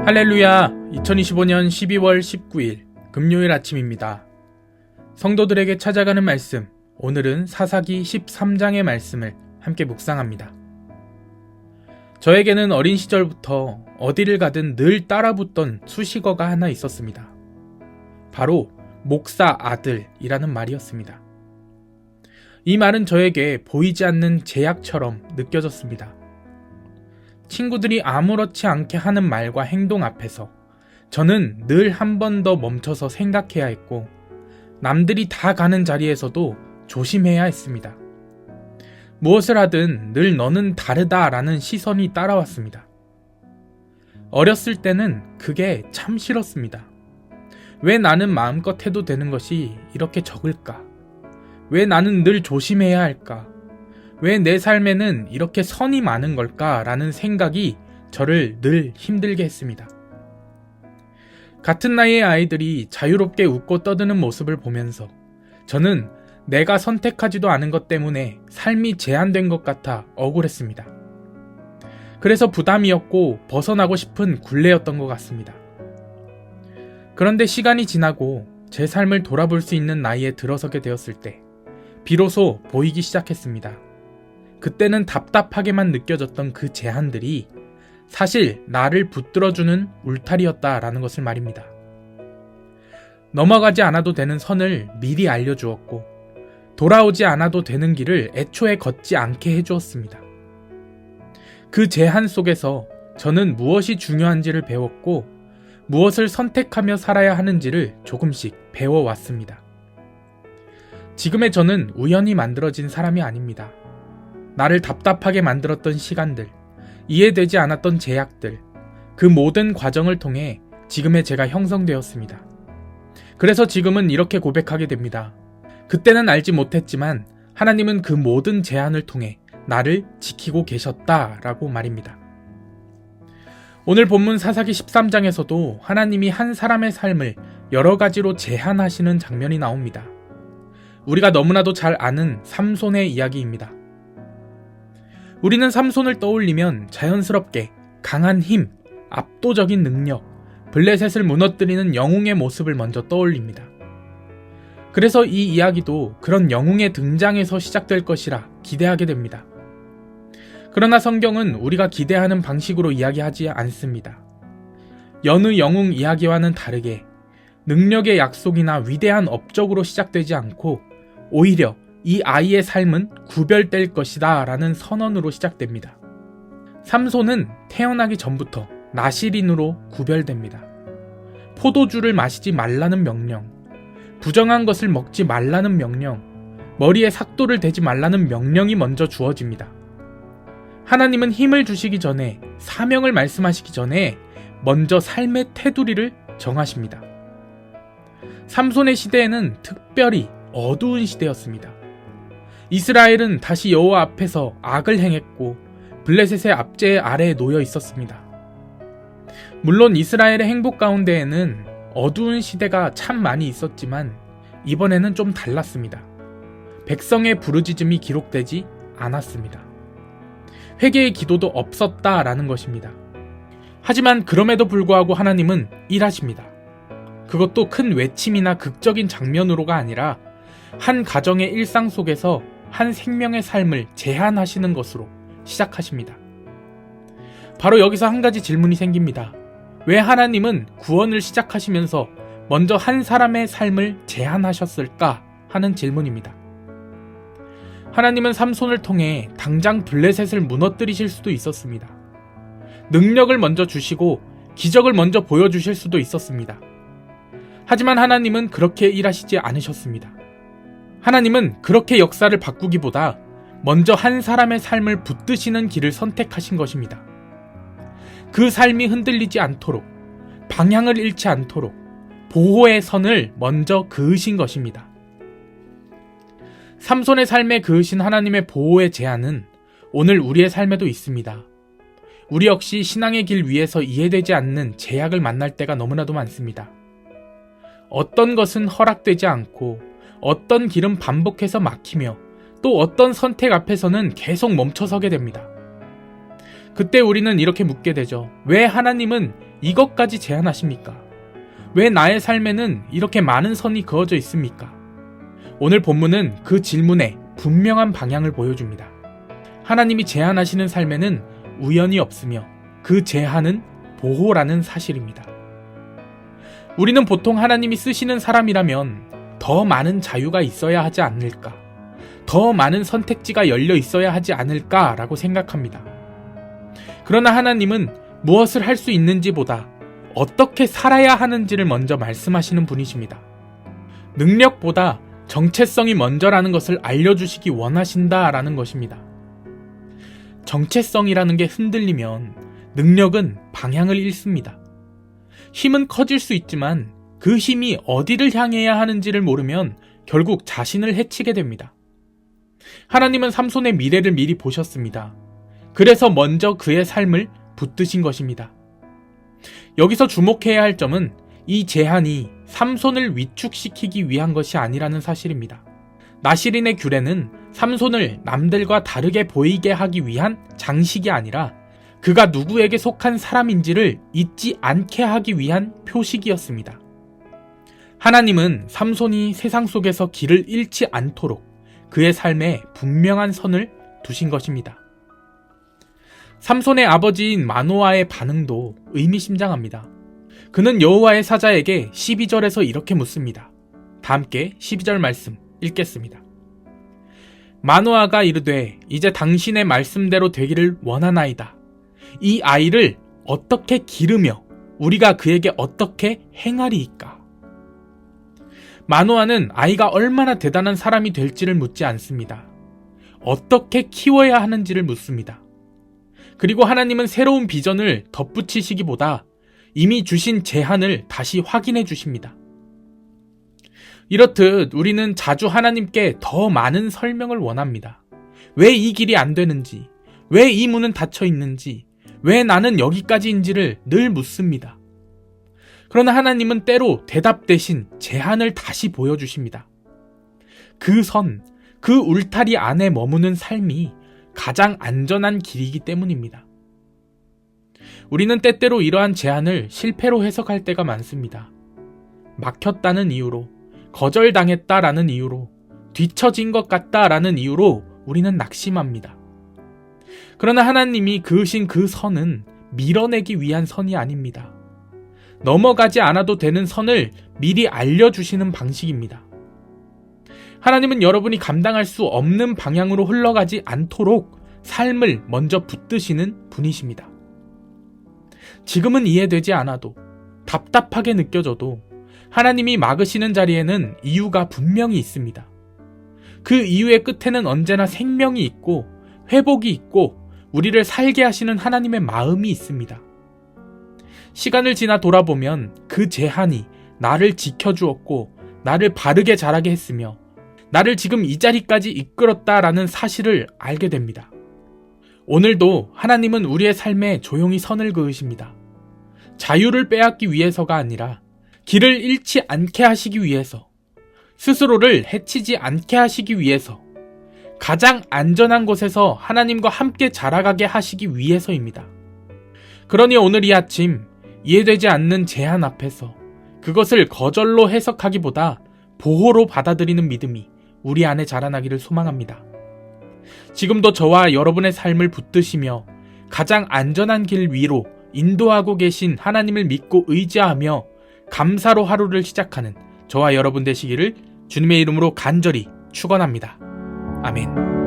할렐루야! 2025년 12월 19일 금요일 아침입니다. 성도들에게 찾아가는 말씀, 오늘은 사사기 13장의 말씀을 함께 묵상합니다. 저에게는 어린 시절부터 어디를 가든 늘 따라붙던 수식어가 하나 있었습니다. 바로 목사 아들이라는 말이었습니다. 이 말은 저에게 보이지 않는 제약처럼 느껴졌습니다. 친구들이 아무렇지 않게 하는 말과 행동 앞에서 저는 늘 한 번 더 멈춰서 생각해야 했고, 남들이 다 가는 자리에서도 조심해야 했습니다. 무엇을 하든 늘 너는 다르다라는 시선이 따라왔습니다. 어렸을 때는 그게 참 싫었습니다. 왜 나는 마음껏 해도 되는 것이 이렇게 적을까? 왜 나는 늘 조심해야 할까? 왜 내 삶에는 이렇게 선이 많은 걸까라는 생각이 저를 늘 힘들게 했습니다. 같은 나이의 아이들이 자유롭게 웃고 떠드는 모습을 보면서 저는 내가 선택하지도 않은 것 때문에 삶이 제한된 것 같아 억울했습니다. 그래서 부담이었고 벗어나고 싶은 굴레였던 것 같습니다. 그런데 시간이 지나고 제 삶을 돌아볼 수 있는 나이에 들어서게 되었을 때 비로소 보이기 시작했습니다. 그때는 답답하게만 느껴졌던 그 제한들이 사실 나를 붙들어주는 울타리였다라는 것을 말입니다. 넘어가지 않아도 되는 선을 미리 알려주었고, 돌아오지 않아도 되는 길을 애초에 걷지 않게 해주었습니다. 그 제한 속에서 저는 무엇이 중요한지를 배웠고, 무엇을 선택하며 살아야 하는지를 조금씩 배워왔습니다. 지금의 저는 우연히 만들어진 사람이 아닙니다. 나를 답답하게 만들었던 시간들, 이해되지 않았던 제약들, 그 모든 과정을 통해 지금의 제가 형성되었습니다. 그래서 지금은 이렇게 고백하게 됩니다. 그때는 알지 못했지만 하나님은 그 모든 제한을 통해 나를 지키고 계셨다라고 말입니다. 오늘 본문 사사기 13장에서도 하나님이 한 사람의 삶을 여러 가지로 제한하시는 장면이 나옵니다. 우리가 너무나도 잘 아는 삼손의 이야기입니다. 우리는 삼손을 떠올리면 자연스럽게 강한 힘, 압도적인 능력, 블레셋을 무너뜨리는 영웅의 모습을 먼저 떠올립니다. 그래서 이 이야기도 그런 영웅의 등장에서 시작될 것이라 기대하게 됩니다. 그러나 성경은 우리가 기대하는 방식으로 이야기하지 않습니다. 여느 영웅 이야기와는 다르게 능력의 약속이나 위대한 업적으로 시작되지 않고 오히려 이 아이의 삶은 구별될 것이다 라는 선언으로 시작됩니다. 삼손은 태어나기 전부터 나실인으로 구별됩니다. 포도주를 마시지 말라는 명령, 부정한 것을 먹지 말라는 명령, 머리에 삭도를 대지 말라는 명령이 먼저 주어집니다. 하나님은 힘을 주시기 전에, 사명을 말씀하시기 전에 먼저 삶의 테두리를 정하십니다. 삼손의 시대에는 특별히 어두운 시대였습니다. 이스라엘은 다시 여호와 앞에서 악을 행했고 블레셋의 압제 아래에 놓여 있었습니다. 물론 이스라엘의 행복 가운데에는 어두운 시대가 참 많이 있었지만 이번에는 좀 달랐습니다. 백성의 부르짖음이 기록되지 않았습니다. 회개의 기도도 없었다라는 것입니다. 하지만 그럼에도 불구하고 하나님은 일하십니다. 그것도 큰 외침이나 극적인 장면으로가 아니라 한 가정의 일상 속에서 한 생명의 삶을 제한하시는 것으로 시작하십니다. 바로 여기서 한 가지 질문이 생깁니다. 왜 하나님은 구원을 시작하시면서 먼저 한 사람의 삶을 제한하셨을까 하는 질문입니다. 하나님은 삼손을 통해 당장 블레셋을 무너뜨리실 수도 있었습니다. 능력을 먼저 주시고 기적을 먼저 보여주실 수도 있었습니다. 하지만 하나님은 그렇게 일하시지 않으셨습니다. 하나님은 그렇게 역사를 바꾸기보다 먼저 한 사람의 삶을 붙드시는 길을 선택하신 것입니다. 그 삶이 흔들리지 않도록, 방향을 잃지 않도록 보호의 선을 먼저 그으신 것입니다. 삼손의 삶에 그으신 하나님의 보호의 제안은 오늘 우리의 삶에도 있습니다. 우리 역시 신앙의 길 위에서 이해되지 않는 제약을 만날 때가 너무나도 많습니다. 어떤 것은 허락되지 않고 어떤 길은 반복해서 막히며 또 어떤 선택 앞에서는 계속 멈춰서게 됩니다. 그때 우리는 이렇게 묻게 되죠. 왜 하나님은 이것까지 제한하십니까? 왜 나의 삶에는 이렇게 많은 선이 그어져 있습니까? 오늘 본문은 그 질문에 분명한 방향을 보여줍니다. 하나님이 제한하시는 삶에는 우연이 없으며 그 제한은 보호라는 사실입니다. 우리는 보통 하나님이 쓰시는 사람이라면 더 많은 자유가 있어야 하지 않을까, 더 많은 선택지가 열려 있어야 하지 않을까라고 생각합니다. 그러나 하나님은 무엇을 할 수 있는지보다 어떻게 살아야 하는지를 먼저 말씀하시는 분이십니다. 능력보다 정체성이 먼저라는 것을 알려주시기 원하신다라는 것입니다. 정체성이라는 게 흔들리면 능력은 방향을 잃습니다. 힘은 커질 수 있지만 그 힘이 어디를 향해야 하는지를 모르면 결국 자신을 해치게 됩니다. 하나님은 삼손의 미래를 미리 보셨습니다. 그래서 먼저 그의 삶을 붙드신 것입니다. 여기서 주목해야 할 점은 이 제한이 삼손을 위축시키기 위한 것이 아니라는 사실입니다. 나시린의 규례는 삼손을 남들과 다르게 보이게 하기 위한 장식이 아니라 그가 누구에게 속한 사람인지를 잊지 않게 하기 위한 표식이었습니다. 하나님은 삼손이 세상 속에서 길을 잃지 않도록 그의 삶에 분명한 선을 두신 것입니다. 삼손의 아버지인 마노아의 반응도 의미심장합니다. 그는 여호와의 사자에게 12절에서 이렇게 묻습니다. 다 함께 12절 말씀 읽겠습니다. 마노아가 이르되 이제 당신의 말씀대로 되기를 원하나이다. 이 아이를 어떻게 기르며 우리가 그에게 어떻게 행하리이까? 마노아는 아이가 얼마나 대단한 사람이 될지를 묻지 않습니다. 어떻게 키워야 하는지를 묻습니다. 그리고 하나님은 새로운 비전을 덧붙이시기보다 이미 주신 제한을 다시 확인해 주십니다. 이렇듯 우리는 자주 하나님께 더 많은 설명을 원합니다. 왜 이 길이 안 되는지, 왜 이 문은 닫혀 있는지, 왜 나는 여기까지인지를 늘 묻습니다. 그러나 하나님은 때로 대답 대신 제한을 다시 보여주십니다. 그 선, 그 울타리 안에 머무는 삶이 가장 안전한 길이기 때문입니다. 우리는 때때로 이러한 제한을 실패로 해석할 때가 많습니다. 막혔다는 이유로, 거절당했다라는 이유로, 뒤처진 것 같다라는 이유로 우리는 낙심합니다. 그러나 하나님이 그으신 그 선은 밀어내기 위한 선이 아닙니다. 넘어가지 않아도 되는 선을 미리 알려주시는 방식입니다. 하나님은 여러분이 감당할 수 없는 방향으로 흘러가지 않도록 삶을 먼저 붙드시는 분이십니다. 지금은 이해되지 않아도, 답답하게 느껴져도 하나님이 막으시는 자리에는 이유가 분명히 있습니다. 그 이유의 끝에는 언제나 생명이 있고 회복이 있고 우리를 살게 하시는 하나님의 마음이 있습니다. 시간을 지나 돌아보면 그 제한이 나를 지켜주었고 나를 바르게 자라게 했으며 나를 지금 이 자리까지 이끌었다라는 사실을 알게 됩니다. 오늘도 하나님은 우리의 삶에 조용히 선을 그으십니다. 자유를 빼앗기 위해서가 아니라 길을 잃지 않게 하시기 위해서, 스스로를 해치지 않게 하시기 위해서, 가장 안전한 곳에서 하나님과 함께 자라가게 하시기 위해서입니다. 그러니 오늘 이 아침 이해되지 않는 제한 앞에서 그것을 거절로 해석하기보다 보호로 받아들이는 믿음이 우리 안에 자라나기를 소망합니다. 지금도 저와 여러분의 삶을 붙드시며 가장 안전한 길 위로 인도하고 계신 하나님을 믿고 의지하며 감사로 하루를 시작하는 저와 여러분 되시기를 주님의 이름으로 간절히 축원합니다. 아멘.